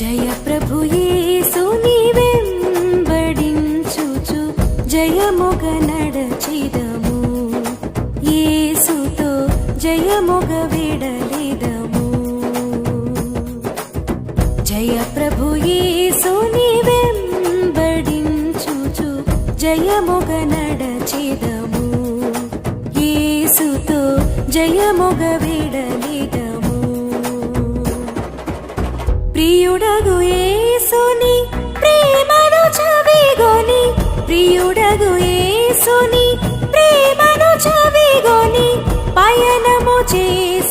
జయ ప్రభు యేసుని వెంబడించుచు జయముగ నడచిదము, యేసుతో జయముగ విడలిదము. జయ ప్రభు యేసుని వెంబడించుచు జయముగ నడచిదము, యేసుతో జయముగ విడలిదము. ప్రియుడగు యేసుని ప్రేమను చవిగొని, ప్రియుడగు యేసుని ప్రేమను చవిగొని పయనము చేసి